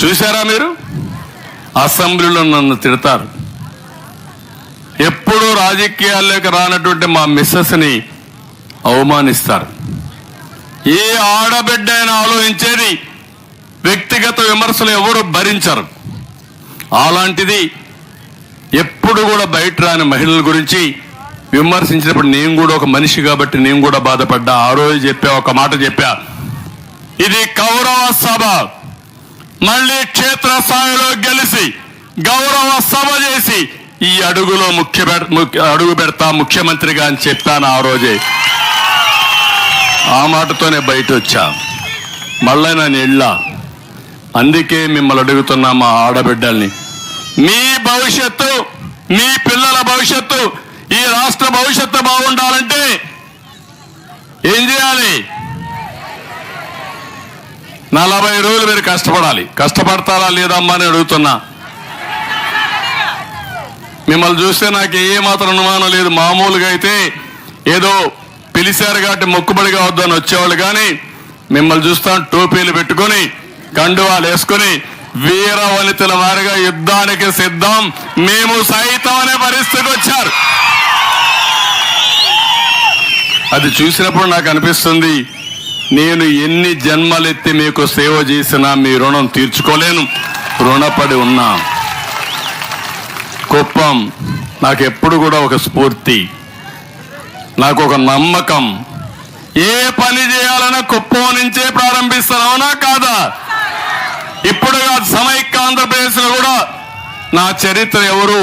చూశారా మీరు? అసెంబ్లీలో నన్ను తిడతారు. ఎప్పుడూ రాజకీయాల్లోకి రానటువంటి మా మిస్సెస్ని అవమానిస్తారు. ఏ ఆడబిడ్డ అయినా ఆలోచించేది వ్యక్తిగత విమర్శలు ఎవరు భరించరు. అలాంటిది ఎప్పుడు కూడా బయట రాని మహిళల గురించి విమర్శించినప్పుడు నేను కూడా ఒక మనిషి కాబట్టి నేను కూడా బాధపడ్డా. ఆ రోజు ఒక మాట చెప్పా, ఇది గౌరవ సభ, మళ్ళీ క్షేత్రస్థాయిలో గెలిచి గౌరవ సభ చేసి ఈ అడుగులో అడుగు పెడతా ముఖ్యమంత్రిగా అని చెప్పాను ఆ రోజే. ఆ మాటతోనే బయట వచ్చా. మళ్ళీ నేను వెళ్ళా. అందుకే మిమ్మల్ని అడుగుతున్నా, మా ఆడబిడ్డల్ని, మీ భవిష్యత్తు, మీ పిల్లల భవిష్యత్తు, ఈ రాష్ట్ర భవిష్యత్తు బాగుండాలంటే ఏం చేయాలి? 40 రోజులు మీరు కష్టపడాలి. కష్టపడతారా లేదమ్మా అని అడుగుతున్నా. మిమ్మల్ని చూస్తే నాకు ఏ మాత్రం అనుమానం లేదు. మామూలుగా అయితే ఏదో పిలిచారు కాబట్టి మొక్కుబడిగా వద్దని వచ్చేవాళ్ళు, కానీ మిమ్మల్ని చూస్తాం టోపీలు పెట్టుకొని కండువాలు వేసుకొని వీర వనితల వారిగా యుద్ధానికి సిద్ధం మేము సైతం అనే పరిస్థితికి వచ్చారు. అది చూసినప్పుడు నాకు అనిపిస్తుంది, నేను ఎన్ని జన్మలెత్తి మీకు సేవ చేసినా మీ రుణం తీర్చుకోలేను, రుణపడి ఉన్నా. కుప్పం నాకు ఎప్పుడు కూడా ఒక స్ఫూర్తి, నాకు ఒక నమ్మకం. ఏ పని చేయాలన్నా కుప్పం నుంచే ప్రారంభిస్తానా కాదా? ఇప్పుడు సమైక్య ఆంధ్రప్రదేశ్లో కూడా నా చరిత్ర ఎవరు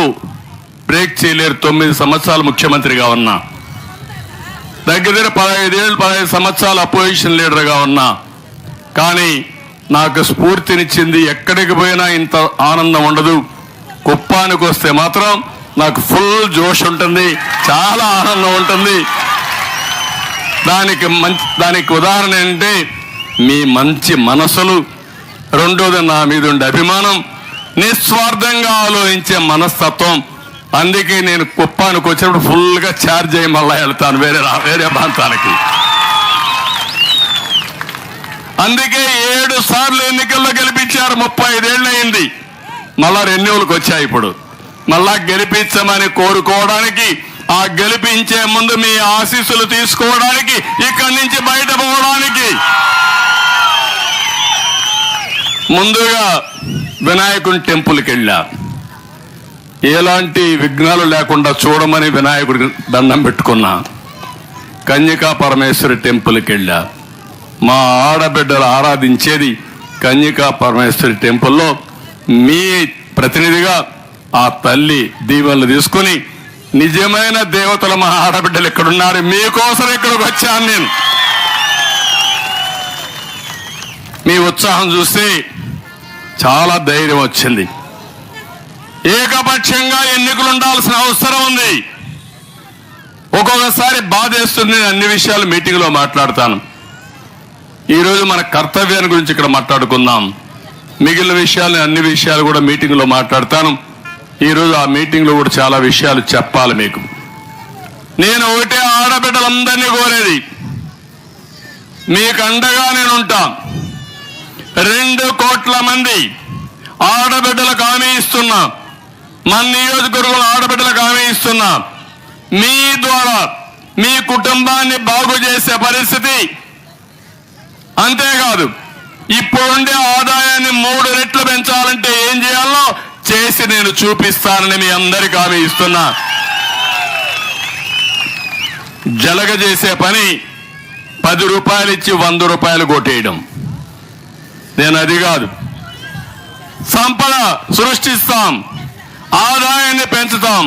బ్రేక్ చేయలేరు. 9 సంవత్సరాలు ముఖ్యమంత్రిగా ఉన్నా, దగ్గర 15 సంవత్సరాలు అపోజిషన్ లీడర్గా ఉన్నా. కానీ నాకు స్ఫూర్తినిచ్చింది, ఎక్కడికి పోయినా ఇంత ఆనందం ఉండదు, కుప్పానికి వస్తే మాత్రం నాకు ఫుల్ జోష్ ఉంటుంది, చాలా ఆనందం ఉంటుంది. దానికి ఉదాహరణ ఏంటంటే మీ మంచి మనసులు, రెండోది నా మీద ఉండే అభిమానం, నిస్వార్థంగా ఆలోచించే మనస్తత్వం. అందుకే నేను కుప్పానికి వచ్చినప్పుడు ఫుల్గా ఛార్జ్ అయ్యి మళ్ళా వెళ్తాను వేరే ప్రాంతానికి. అందుకే 7 సార్లు ఎన్నికల్లో గెలిపించారు. 35 ఏళ్ళు అయింది. మళ్ళా రెన్యూవల్కి వచ్చాయి. ఇప్పుడు మళ్ళా గెలిపించమని కోరుకోవడానికి, ఆ గెలిపించే ముందు మీ ఆశీస్సులు తీసుకోవడానికి, ఇక్కడి నుంచి బయట పోవడానికి ముందుగా వినాయకుని టెంపుల్కి వెళ్ళా. ఎలాంటి విఘ్నాలు లేకుండా చూడమని వినాయకుడి దండం పెట్టుకున్నా. కన్యకా పరమేశ్వరి టెంపుల్కి వెళ్ళా. మా ఆడబిడ్డలు ఆరాధించేది కన్యకా పరమేశ్వరి టెంపుల్లో మీ ప్రతినిధిగా ఆ తల్లి దీవెనలు తీసుకుని, నిజమైన దేవతలు మా ఆడబిడ్డలు ఇక్కడున్నారు, మీకోసం ఇక్కడికి వచ్చాను నేను. మీ ఉత్సాహం చూస్తే చాలా ధైర్యం వచ్చింది. ఏకపక్షంగా ఎన్నికలు ఉండాల్సిన అవసరం ఉంది. ఒక్కొక్కసారి బాధేస్తుంది. నేను అన్ని విషయాలు మీటింగ్లో మాట్లాడతాను. ఈరోజు మన కర్తవ్యాన్ని గురించి ఇక్కడ మాట్లాడుకుందాం. మిగిలిన విషయాలు, అన్ని విషయాలు కూడా మీటింగ్లో మాట్లాడతాను. ఈరోజు ఆ మీటింగ్లో కూడా చాలా విషయాలు చెప్పాలి మీకు. నేను ఒకటే ఆడబిడ్డలందరినీ కోరేది, మీకు అండగా నేను ఉంటా. 2 కోట్ల మంది ఆడబిడ్డలకు హామీ ఇస్తున్నా, మన నియోజకవర్గంలో ఆడబిడ్డలకు హామీ ఇస్తున్నా, మీ ద్వారా మీ కుటుంబాన్ని బాగు చేసే పరిస్థితి. అంతేకాదు, ఇప్పుడుండే ఆదాయాన్ని 3 రెట్లు పెంచాలంటే ఏం చేయాలో చేసి నేను చూపిస్తానని మీ అందరికీ హామీ ఇస్తున్నా. జలగజేసే పని 10 రూపాయలు ఇచ్చి 100 రూపాయలు కొట్టేయడం. నేను అది కాదు, సంపద సృష్టిస్తాం, ఆదాయాన్ని పెంచుతాం.